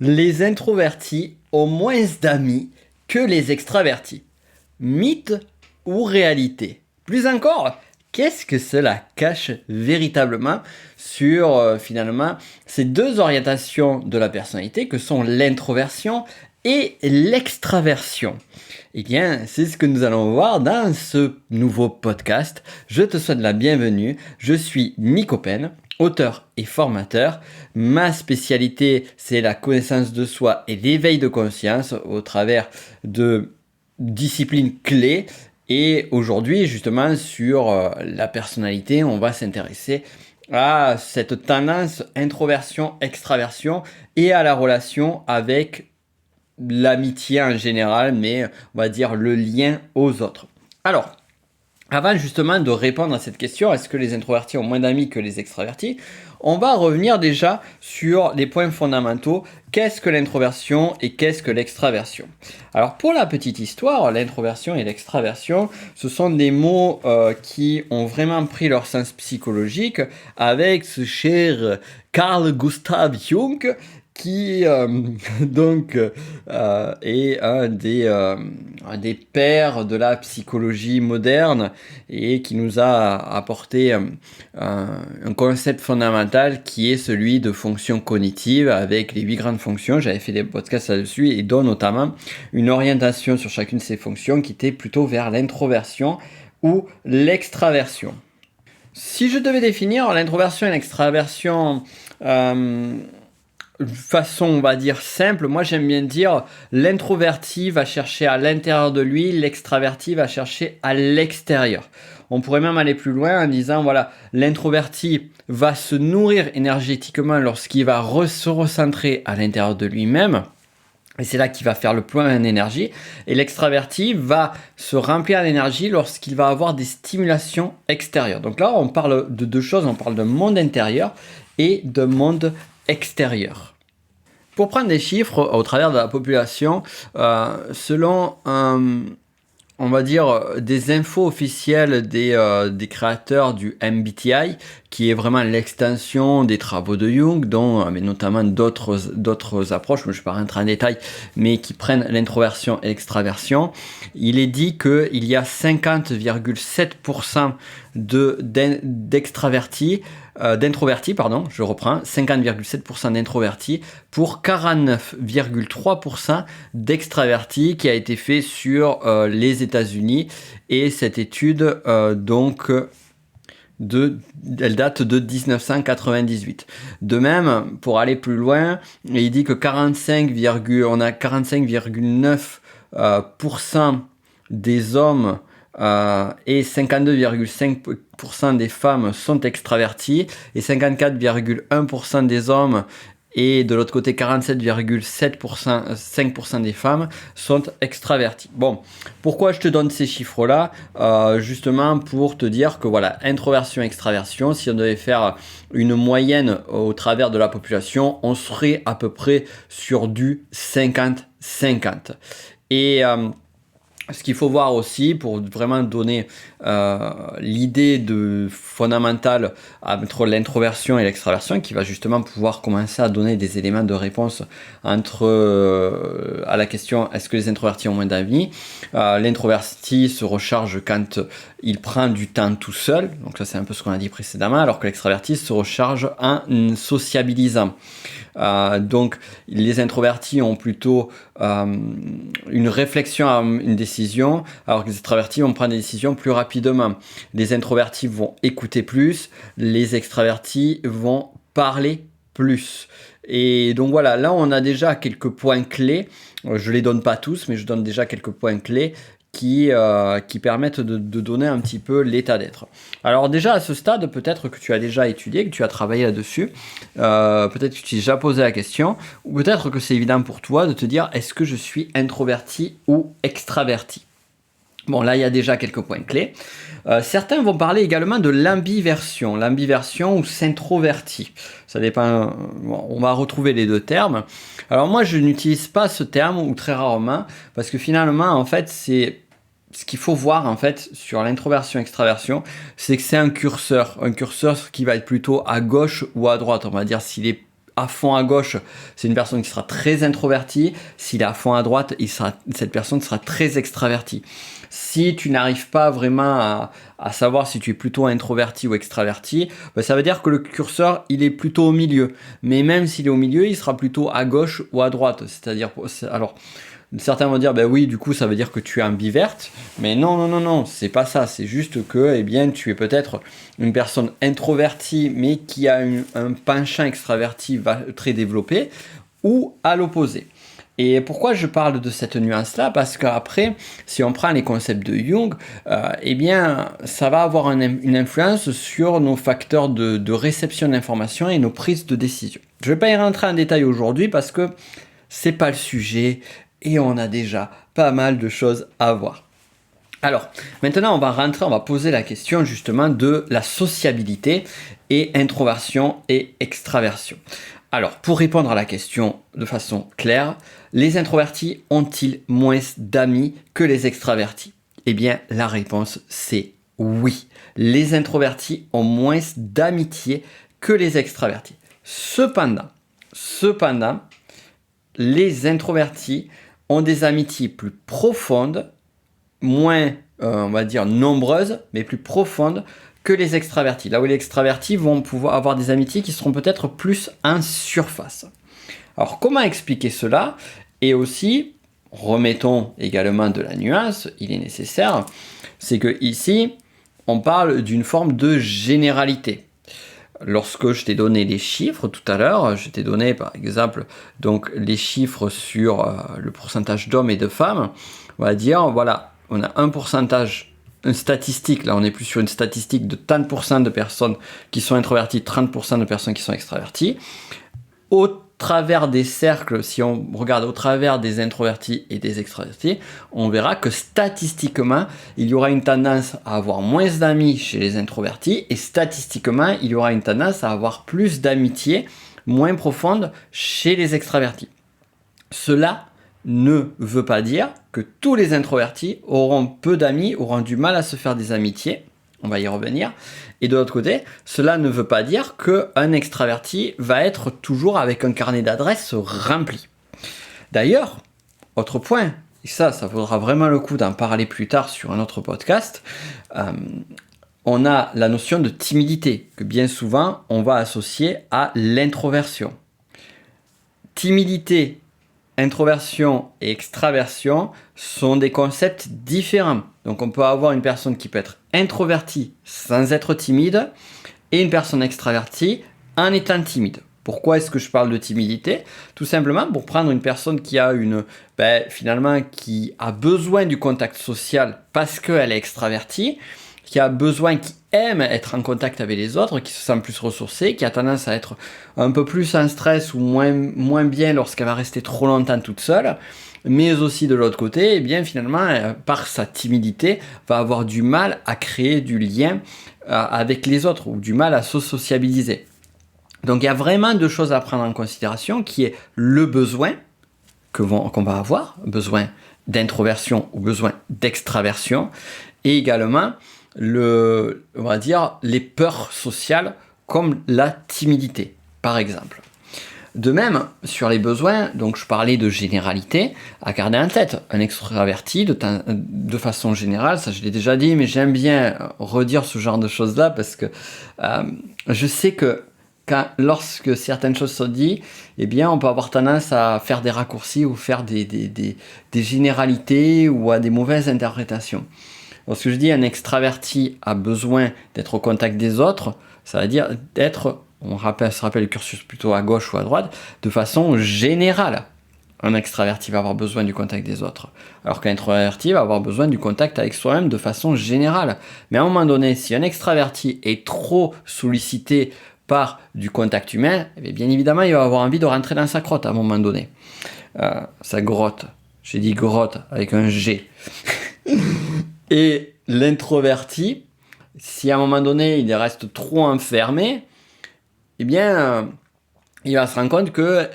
Les introvertis ont moins d'amis que les extravertis. Mythe ou réalité? Plus encore, qu'est-ce que cela cache véritablement sur finalement ces deux orientations de la personnalité que sont l'introversion et l'extraversion? Eh bien, c'est ce que nous allons voir dans ce nouveau podcast. Je te souhaite la bienvenue. Je suis Nico Pen, auteur et formateur. Ma spécialité, c'est la connaissance de soi et l'éveil de conscience au travers de disciplines clés. Et aujourd'hui, justement, sur la personnalité, on va s'intéresser à cette tendance introversion-extraversion et à la relation avec l'amitié en général, mais on va dire le lien aux autres. Alors, avant justement de répondre à cette question, est-ce que les introvertis ont moins d'amis que les extravertis? On va revenir déjà sur les points fondamentaux. Qu'est-ce que l'introversion et qu'est-ce que l'extraversion? Alors pour la petite histoire, l'introversion et l'extraversion, ce sont des mots qui ont vraiment pris leur sens psychologique avec ce cher Carl Gustav Jung qui est un des pères de la psychologie moderne et qui nous a apporté un concept fondamental qui est celui de fonction cognitive avec les 8 grandes fonctions. J'avais fait des podcasts là-dessus et dont notamment une orientation sur chacune de ces fonctions qui était plutôt vers l'introversion ou l'extraversion. Si je devais définir l'introversion et l'extraversion façon, on va dire, simple, moi j'aime bien dire l'introverti va chercher à l'intérieur de lui, l'extraverti va chercher à l'extérieur. On pourrait même aller plus loin en disant, voilà, l'introverti va se nourrir énergétiquement lorsqu'il va se recentrer à l'intérieur de lui-même. Et c'est là qu'il va faire le plein en énergie. Et l'extraverti va se remplir d'énergie lorsqu'il va avoir des stimulations extérieures. Donc là, on parle de deux choses. On parle d'un monde intérieur et d'un monde extérieur. Pour prendre des chiffres au travers de la population, selon on va dire des infos officielles des créateurs du MBTI, qui est vraiment l'extension des travaux de Jung, dont mais notamment d'autres approches, je ne vais pas rentrer en détail, mais qui prennent l'introversion et l'extraversion. Il est dit qu'il y a 50,7% d'introvertis, 50,7% d'introvertis pour 49,3% d'extravertis qui a été fait sur les États-Unis. Et cette étude, elle date de 1998. De même, pour aller plus loin, il dit que on a 45,9% des hommes et 52,5% des femmes sont extravertis et 54,1% des hommes et de l'autre côté 47,7%, 5% des femmes sont extravertis. Bon, pourquoi je te donne ces chiffres-là? Justement pour te dire que voilà, introversion, extraversion, si on devait faire une moyenne au travers de la population, on serait à peu près sur du 50-50. Et ce qu'il faut voir aussi, pour vraiment donner l'idée fondamentale entre l'introversion et l'extraversion, qui va justement pouvoir commencer à donner des éléments de réponse à la question est-ce que les introvertis ont moins d'amis? L'introverti se recharge quand il prend du temps tout seul, donc ça c'est un peu ce qu'on a dit précédemment, alors que l'extraverti se recharge en sociabilisant. Donc les introvertis ont plutôt une réflexion à une décision, alors que les extravertis vont prendre des décisions plus rapidement. Les introvertis vont écouter plus, les extravertis vont parler plus. Et donc voilà, là on a déjà quelques points clés. Je les donne pas tous, mais je donne déjà quelques points clés qui permettent de donner un petit peu l'état d'être. Alors déjà à ce stade, peut-être que tu as déjà étudié, que tu as travaillé là-dessus, peut-être que tu t'es déjà posé la question, ou peut-être que c'est évident pour toi de te dire est-ce que je suis introverti ou extraverti? Bon, là il y a déjà quelques points clés. Certains vont parler également de l'ambiversion ou s'introverti. Ça dépend, on va retrouver les deux termes. Alors moi je n'utilise pas ce terme ou très rarement parce que finalement en fait c'est ce qu'il faut voir en fait sur l'introversion-extraversion, c'est que c'est un curseur qui va être plutôt à gauche ou à droite. On va dire s'il est à fond à gauche, c'est une personne qui sera très introvertie. S'il est à fond à droite, cette personne sera très extravertie. Si tu n'arrives pas vraiment à savoir si tu es plutôt introverti ou extraverti, ben ça veut dire que le curseur, il est plutôt au milieu. Mais même s'il est au milieu, il sera plutôt à gauche ou à droite. C'est-à-dire, alors, certains vont dire, ben oui, du coup, ça veut dire que tu es ambiverte. Mais non, c'est pas ça. C'est juste que, eh bien, tu es peut-être une personne introvertie, mais qui a un penchant extraverti très développé, ou à l'opposé. Et pourquoi je parle de cette nuance-là? Parce qu'après, si on prend les concepts de Jung, eh bien, ça va avoir une influence sur nos facteurs de réception d'informations et nos prises de décision. Je ne vais pas y rentrer en détail aujourd'hui parce que c'est pas le sujet et on a déjà pas mal de choses à voir. Alors, maintenant, on va poser la question justement de la sociabilité et introversion et extraversion. Alors, pour répondre à la question de façon claire, les introvertis ont-ils moins d'amis que les extravertis? Eh bien, la réponse c'est oui. Les introvertis ont moins d'amitié que les extravertis. Cependant, les introvertis ont des amitiés plus profondes, moins, on va dire, nombreuses, mais plus profondes que les extravertis. Là où les extravertis vont pouvoir avoir des amitiés qui seront peut-être plus en surface. Alors, comment expliquer cela? Et aussi, remettons également de la nuance, il est nécessaire, c'est que ici, on parle d'une forme de généralité. Lorsque je t'ai donné les chiffres tout à l'heure, je t'ai donné par exemple donc les chiffres sur le pourcentage d'hommes et de femmes, on va dire, voilà, on a un pourcentage, une statistique, là on est plus sur une statistique de 30% de personnes qui sont introverties, 30% de personnes qui sont extraverties. Au travers des cercles, si on regarde au travers des introvertis et des extravertis, on verra que statistiquement, il y aura une tendance à avoir moins d'amis chez les introvertis et statistiquement, il y aura une tendance à avoir plus d'amitié moins profonde chez les extravertis. Cela ne veut pas dire que tous les introvertis auront peu d'amis, auront du mal à se faire des amitiés. On va y revenir. Et de l'autre côté, cela ne veut pas dire qu'un extraverti va être toujours avec un carnet d'adresses rempli. D'ailleurs, autre point, et ça vaudra vraiment le coup d'en parler plus tard sur un autre podcast, on a la notion de timidité, que bien souvent on va associer à l'introversion. Timidité, introversion et extraversion sont des concepts différents. Donc on peut avoir une personne qui peut être introvertie sans être timide et une personne extravertie en étant timide. Pourquoi est-ce que je parle de timidité? Tout simplement pour prendre une personne qui a qui a besoin du contact social parce qu'elle est extravertie, qui aime être en contact avec les autres, qui se sent plus ressourcée, qui a tendance à être un peu plus en stress ou moins bien lorsqu'elle va rester trop longtemps toute seule, mais aussi de l'autre côté, eh bien finalement, par sa timidité, va avoir du mal à créer du lien avec les autres ou du mal à se sociabiliser. Donc il y a vraiment deux choses à prendre en considération, qui est le besoin qu'on va avoir, besoin d'introversion ou besoin d'extraversion, et également on va dire les peurs sociales comme la timidité, par exemple. De même, sur les besoins, donc je parlais de généralité, à garder en tête, un extraverti de façon générale, ça je l'ai déjà dit, mais j'aime bien redire ce genre de choses-là parce que je sais que lorsque certaines choses sont dites, eh bien, on peut avoir tendance à faire des raccourcis ou faire des généralités ou à des mauvaises interprétations. Lorsque je dis un extraverti a besoin d'être au contact des autres, ça veut dire se rappelle le cursus plutôt à gauche ou à droite, de façon générale. Un extraverti va avoir besoin du contact des autres, alors qu'un introverti va avoir besoin du contact avec soi-même de façon générale. Mais à un moment donné, si un extraverti est trop sollicité par du contact humain, eh bien évidemment, il va avoir envie de rentrer dans sa grotte à un moment donné. Sa grotte. J'ai dit grotte avec un G. Et l'introverti, si à un moment donné, il reste trop enfermé, eh bien, il va se rendre compte que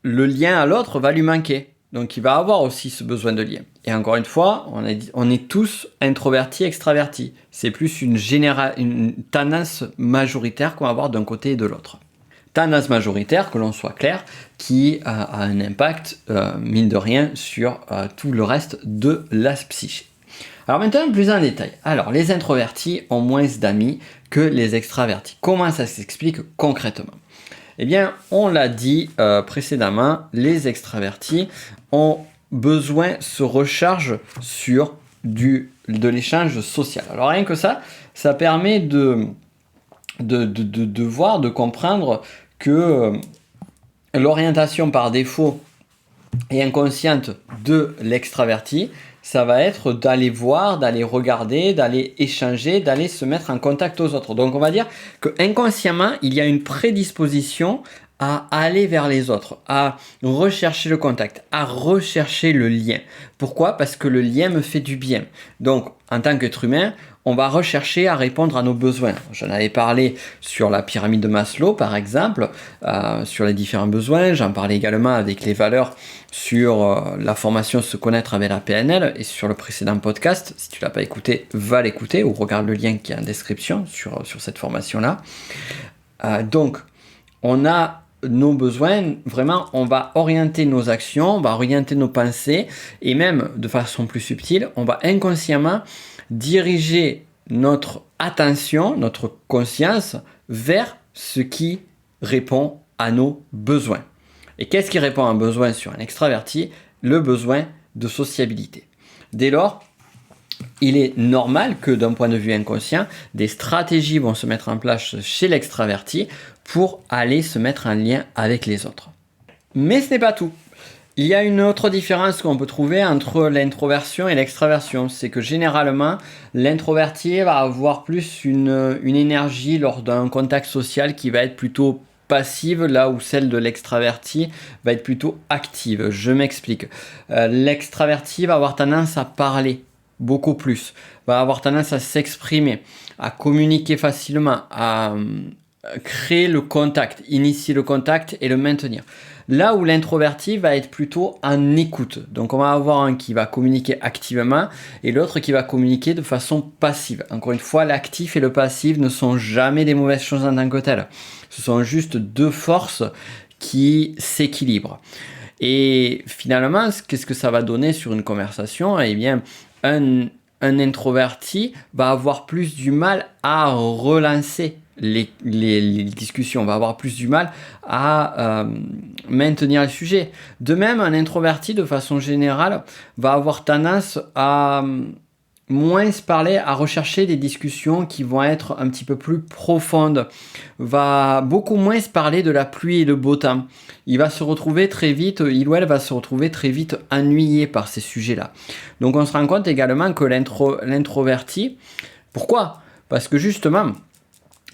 le lien à l'autre va lui manquer. Donc, il va avoir aussi ce besoin de lien. Et encore une fois, on est tous introvertis, extravertis. C'est plus une tendance majoritaire qu'on va avoir d'un côté et de l'autre. tendance majoritaire, que l'on soit clair, qui a un impact, mine de rien, sur tout le reste de la psyché. Alors maintenant, plus en détail. Alors, les introvertis ont moins d'amis que les extravertis. Comment ça s'explique concrètement? Eh bien, on l'a dit précédemment, les extravertis ont besoin, se rechargent sur de l'échange social. Alors rien que ça permet de voir, de comprendre que l'orientation par défaut et inconsciente de l'extraverti, ça va être d'aller voir, d'aller regarder, d'aller échanger, d'aller se mettre en contact aux autres. Donc on va dire que inconsciemment, il y a une prédisposition à aller vers les autres, à rechercher le contact, à rechercher le lien. Pourquoi? Parce que le lien me fait du bien. Donc, en tant qu'être humain, on va rechercher à répondre à nos besoins. J'en avais parlé sur la pyramide de Maslow, par exemple, sur les différents besoins. J'en parlais également avec les valeurs sur la formation Se connaître avec la PNL et sur le précédent podcast. Si tu ne l'as pas écouté, va l'écouter ou regarde le lien qui est en description sur cette formation-là. Donc, on a nos besoins, vraiment, on va orienter nos actions, on va orienter nos pensées et même de façon plus subtile, on va inconsciemment diriger notre attention, notre conscience vers ce qui répond à nos besoins. Et qu'est-ce qui répond à un besoin sur un extraverti? Le besoin de sociabilité. Dès lors, il est normal que d'un point de vue inconscient, des stratégies vont se mettre en place chez l'extraverti pour aller se mettre en lien avec les autres. Mais ce n'est pas tout. Il y a une autre différence qu'on peut trouver entre l'introversion et l'extraversion. C'est que généralement, l'introverti va avoir plus une énergie lors d'un contact social qui va être plutôt passive, là où celle de l'extraverti va être plutôt active. Je m'explique. L'extraverti va avoir tendance à parler beaucoup plus, va avoir tendance à s'exprimer, à communiquer facilement, à créer le contact, initier le contact et le maintenir. Là où l'introverti va être plutôt en écoute. Donc on va avoir un qui va communiquer activement et l'autre qui va communiquer de façon passive. Encore une fois, l'actif et le passif ne sont jamais des mauvaises choses en tant que telles. Ce sont juste deux forces qui s'équilibrent. Et finalement, qu'est-ce que ça va donner sur une conversation? Eh bien, un introverti va avoir plus du mal à relancer les discussions, va avoir plus du mal à maintenir le sujet. De même, un introverti, de façon générale, va avoir tendance à moins se parler, à rechercher des discussions qui vont être un petit peu plus profondes, va beaucoup moins se parler de la pluie et le beau temps. Il va se retrouver très vite, il ou elle va se retrouver très vite ennuyé par ces sujets-là. Donc on se rend compte également que l'introverti, pourquoi? Parce que justement,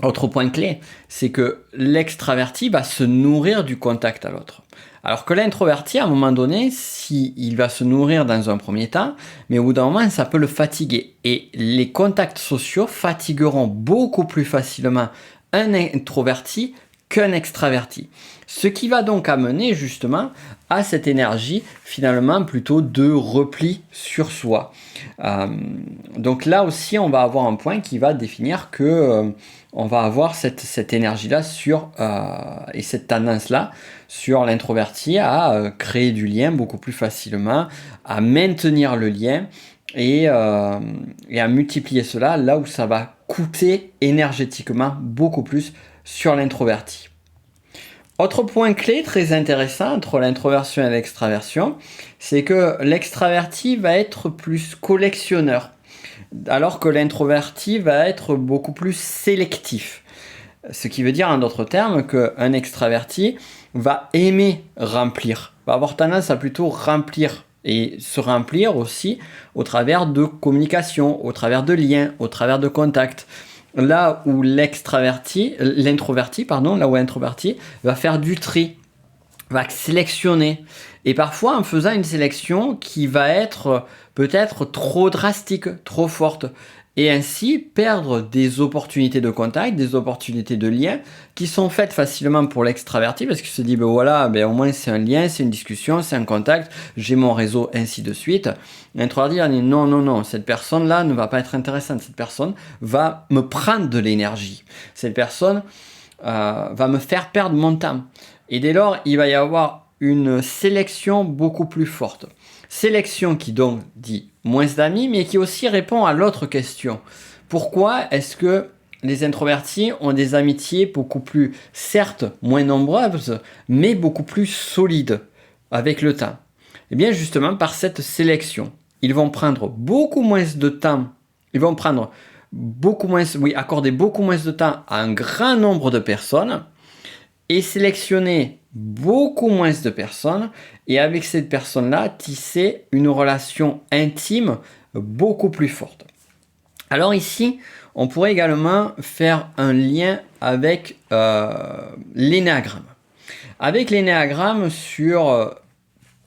autre point clé, c'est que l'extraverti va se nourrir du contact à l'autre. Alors que l'introverti, à un moment donné, il va se nourrir dans un premier temps, mais au bout d'un moment, ça peut le fatiguer. Et les contacts sociaux fatigueront beaucoup plus facilement un introverti qu'un extraverti. Ce qui va donc amener justement à cette énergie finalement plutôt de repli sur soi. Donc là aussi, on va avoir un point qui va définir que on va avoir cette énergie-là et cette tendance-là sur l'introverti à créer du lien beaucoup plus facilement, à maintenir le lien et à multiplier cela là où ça va coûter énergétiquement beaucoup plus sur l'introverti. Autre point clé très intéressant entre l'introversion et l'extraversion, c'est que l'extraverti va être plus collectionneur, alors que l'introverti va être beaucoup plus sélectif. Ce qui veut dire en d'autres termes qu'un extraverti va aimer remplir, va avoir tendance à plutôt remplir et se remplir aussi au travers de communication, au travers de liens, au travers de contacts. Là où l'introverti va faire du tri, va sélectionner. Et parfois en faisant une sélection qui va être peut-être trop drastique, trop forte. Et ainsi perdre des opportunités de contact, des opportunités de lien qui sont faites facilement pour l'extraverti parce qu'il se dit au moins c'est un lien, c'est une discussion, c'est un contact, j'ai mon réseau, ainsi de suite. L'introverti dit non, cette personne-là ne va pas être intéressante, cette personne va me prendre de l'énergie. Cette personne va me faire perdre mon temps. Et dès lors, il va y avoir une sélection beaucoup plus forte. Sélection qui donc dit moins d'amis, mais qui aussi répond à l'autre question. Pourquoi est-ce que les introvertis ont des amitiés beaucoup plus, certes, moins nombreuses, mais beaucoup plus solides avec le temps? Eh bien, justement, par cette sélection. Ils vont prendre beaucoup moins de temps, accorder beaucoup moins de temps à un grand nombre de personnes et sélectionner beaucoup moins de personnes et avec cette personne-là, tisser une relation intime beaucoup plus forte. Alors ici, on pourrait également faire un lien avec l'énéagramme. Avec l'énéagramme sur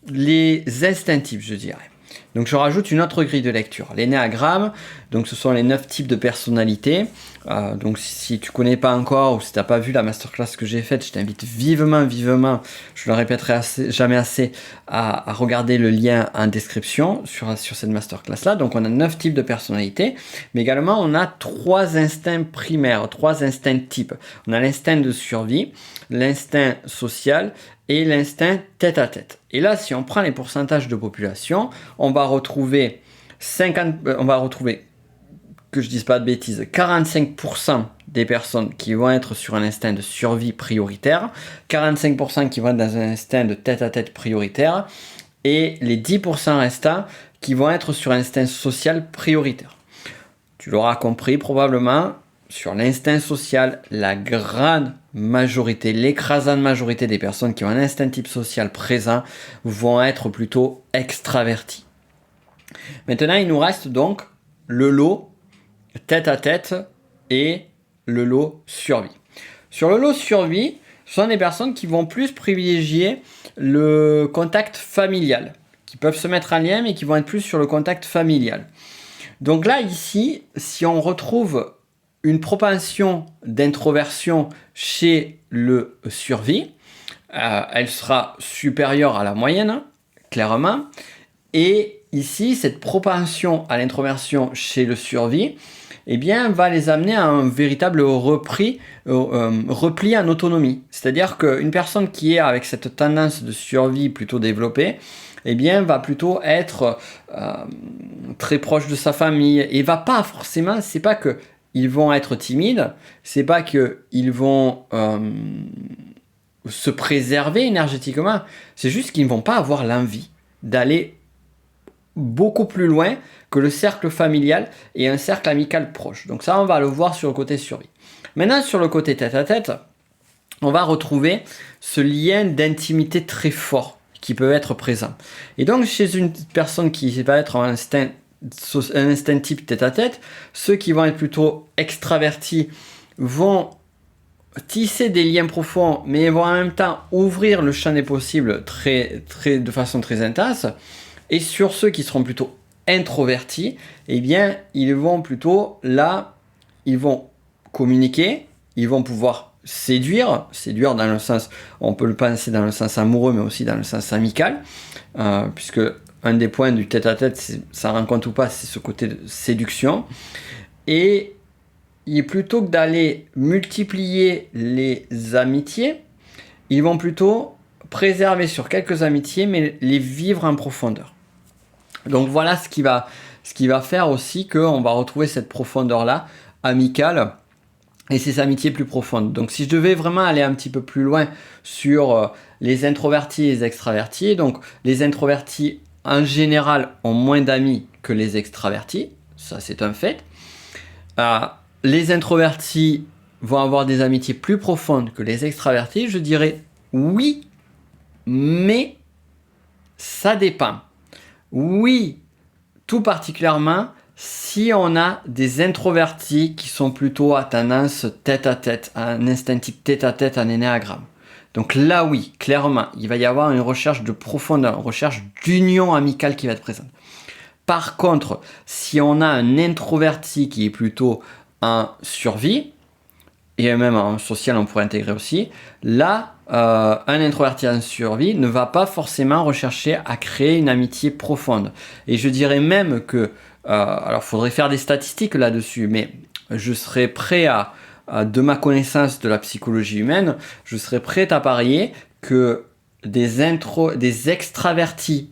les instinctifs, je dirais. Donc je rajoute une autre grille de lecture. L'énéagramme, donc ce sont les 9 types de personnalités. Donc si tu connais pas encore ou si tu n'as pas vu la masterclass que j'ai faite, je t'invite vivement, je le répéterai jamais assez, à regarder le lien en description sur cette masterclass-là. Donc on a 9 types de personnalités, mais également on a 3 instincts primaires, 3 instincts types. On a l'instinct de survie, l'instinct social et l'instinct tête-à-tête. Et là, si on prend les pourcentages de population, on va retrouver, que je dise pas de bêtises, 45% des personnes qui vont être sur un instinct de survie prioritaire, 45% qui vont être dans un instinct de tête-à-tête prioritaire, et les 10% restants qui vont être sur un instinct social prioritaire. Tu l'auras compris probablement, sur l'instinct social, la grande majorité, l'écrasante majorité des personnes qui ont un instinct type social présent vont être plutôt extravertis. Maintenant, il nous reste donc le lot tête-à-tête et le lot survie. Sur le lot survie, ce sont des personnes qui vont plus privilégier le contact familial, qui peuvent se mettre en lien, mais qui vont être plus sur le contact familial. Donc là, ici, si on retrouve une propension d'introversion chez le survie, elle sera supérieure à la moyenne, clairement. Et ici, cette propension à l'introversion chez le survie, eh bien, va les amener à un véritable repli en autonomie. C'est-à-dire qu'une personne qui est avec cette tendance de survie plutôt développée, eh bien, va plutôt être très proche de sa famille et va pas forcément, c'est pas que ils vont être timides, c'est pas qu'ils vont se préserver énergétiquement, c'est juste qu'ils ne vont pas avoir l'envie d'aller beaucoup plus loin que le cercle familial et un cercle amical proche. Donc ça, on va le voir sur le côté survie. Maintenant, sur le côté tête-à-tête, on va retrouver ce lien d'intimité très fort qui peut être présent. Et donc, chez une personne qui va être un instinct type tête-à-tête, ceux qui vont être plutôt extravertis vont tisser des liens profonds, mais vont en même temps ouvrir le champ des possibles de façon très intense. Et sur ceux qui seront plutôt introvertis, eh bien, ils vont plutôt là, ils vont communiquer, ils vont pouvoir séduire dans le sens, on peut le penser dans le sens amoureux, mais aussi dans le sens amical, puisque un des points du tête-à-tête, ça rend compte ou pas, c'est ce côté de séduction. Et plutôt que d'aller multiplier les amitiés, ils vont plutôt préserver sur quelques amitiés, mais les vivre en profondeur. Donc voilà ce qui va faire aussi qu'on va retrouver cette profondeur-là, amicale, et ces amitiés plus profondes. Donc si je devais vraiment aller un petit peu plus loin sur les introvertis et les extravertis, donc les introvertis en général ont moins d'amis que les extravertis, ça c'est un fait. Les introvertis vont avoir des amitiés plus profondes que les extravertis, je dirais oui, mais ça dépend. Oui, tout particulièrement si on a des introvertis qui sont plutôt à tendance tête-à-tête, un instinct type tête-à-tête en énéagramme. Donc là, oui, clairement, il va y avoir une recherche de profondeur, une recherche d'union amicale qui va être présente. Par contre, si on a un introverti qui est plutôt en survie, et même en social on pourrait intégrer aussi, là, un introverti en survie ne va pas forcément rechercher à créer une amitié profonde. Et je dirais même que, alors il faudrait faire des statistiques là-dessus, mais je serais prêt à de ma connaissance de la psychologie humaine, je serais prêt à parier que des extravertis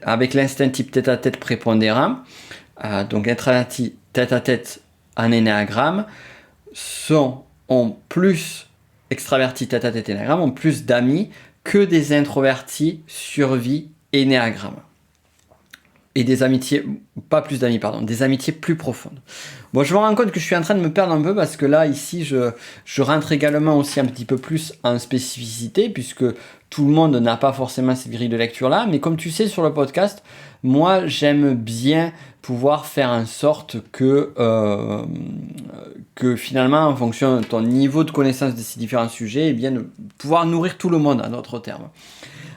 avec l'instinct type tête-à-tête prépondérant, donc introvertis tête-à-tête en énéagramme, ont plus extravertis tête-à-tête énéagramme, ont plus d'amis que des introvertis survie énéagramme. Et des amitiés, pas plus d'amis, pardon, des amitiés plus profondes. Bon, je me rends compte que je suis en train de me perdre un peu parce que là, ici, je rentre également aussi un petit peu plus en spécificité puisque tout le monde n'a pas forcément cette grille de lecture-là. Mais comme tu sais, sur le podcast, moi, j'aime bien pouvoir faire en sorte que finalement, en fonction de ton niveau de connaissance de ces différents sujets, eh bien, de pouvoir nourrir tout le monde, en d'autres termes.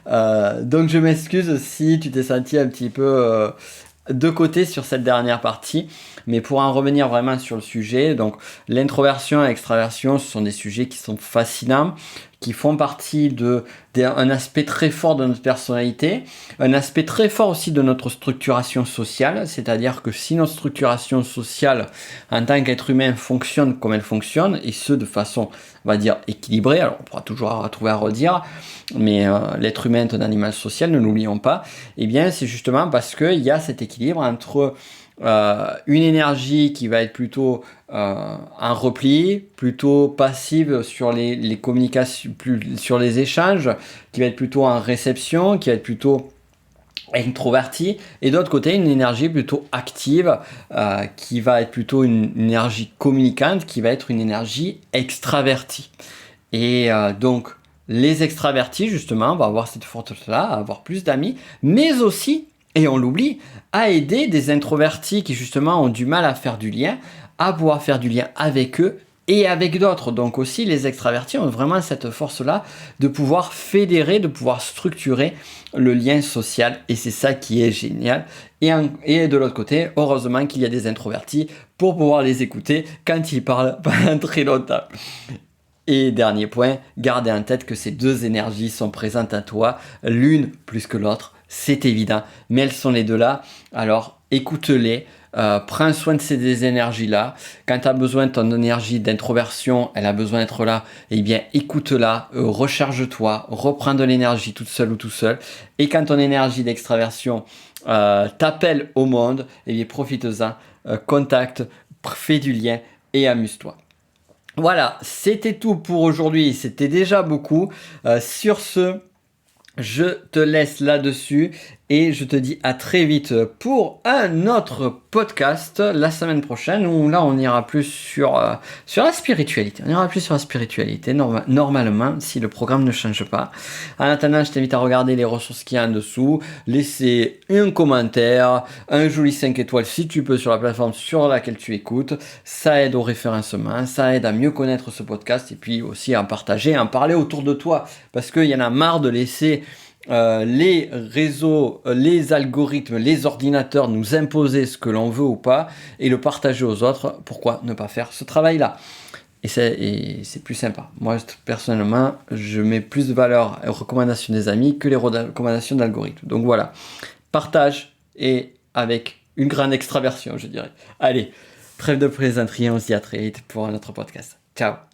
Donc je m'excuse si tu t'es senti un petit peu de côté sur cette dernière partie, mais pour en revenir vraiment sur le sujet, donc l'introversion et l'extraversion, ce sont des sujets qui sont fascinants, qui font partie d'un aspect très fort de notre personnalité, un aspect très fort aussi de notre structuration sociale, c'est-à-dire que si notre structuration sociale en tant qu'être humain fonctionne comme elle fonctionne, et ce de façon, on va dire, équilibrée, alors on pourra toujours trouver à redire, mais l'être humain est un animal social, ne l'oublions pas, et bien c'est justement parce qu'il y a cet équilibre entre une énergie qui va être plutôt en repli, plutôt passive sur les communications, sur les échanges, qui va être plutôt en réception, qui va être plutôt introverti, et d'autre côté une énergie plutôt active qui va être plutôt une énergie communicante, qui va être une énergie extravertie. Et donc les extravertis justement vont avoir cette force-là, avoir plus d'amis, mais aussi, et on l'oublie, à aider des introvertis qui justement ont du mal à faire du lien, à pouvoir faire du lien avec eux et avec d'autres. Donc aussi les extravertis ont vraiment cette force-là de pouvoir fédérer, de pouvoir structurer le lien social, et c'est ça qui est génial. Et de l'autre côté, heureusement qu'il y a des introvertis pour pouvoir les écouter quand ils parlent pendant très longtemps. Et dernier point, gardez en tête que ces deux énergies sont présentes à toi, l'une plus que l'autre, c'est évident, mais elles sont les deux là, alors écoute-les, prends soin de ces énergies-là. Quand tu as besoin de ton énergie d'introversion, elle a besoin d'être là, eh bien écoute-la, recharge-toi, reprends de l'énergie toute seule ou tout seul. Et quand ton énergie d'extraversion t'appelle au monde, eh bien profites-en, contacte, fais du lien et amuse-toi. Voilà, c'était tout pour aujourd'hui, c'était déjà beaucoup. Sur ce, je te laisse là-dessus et je te dis à très vite pour un autre podcast la semaine prochaine où là on ira plus sur la spiritualité. On ira plus sur la spiritualité normalement si le programme ne change pas. En attendant, je t'invite à regarder les ressources qu'il y a en dessous, laisser un commentaire, un joli 5 étoiles si tu peux sur la plateforme sur laquelle tu écoutes. Ça aide au référencement, ça aide à mieux connaître ce podcast et puis aussi à en partager, à en parler autour de toi parce qu'il y en a marre de laisser les réseaux, les algorithmes, les ordinateurs nous imposer ce que l'on veut ou pas et le partager aux autres. Pourquoi ne pas faire ce travail-là ? Et c'est plus sympa. Moi, personnellement, je mets plus de valeur aux recommandations des amis que les recommandations d'algorithmes. Donc voilà, partage et avec une grande extraversion, je dirais. Allez, trêve de plaisanterie, on se dit à très vite pour un autre podcast. Ciao.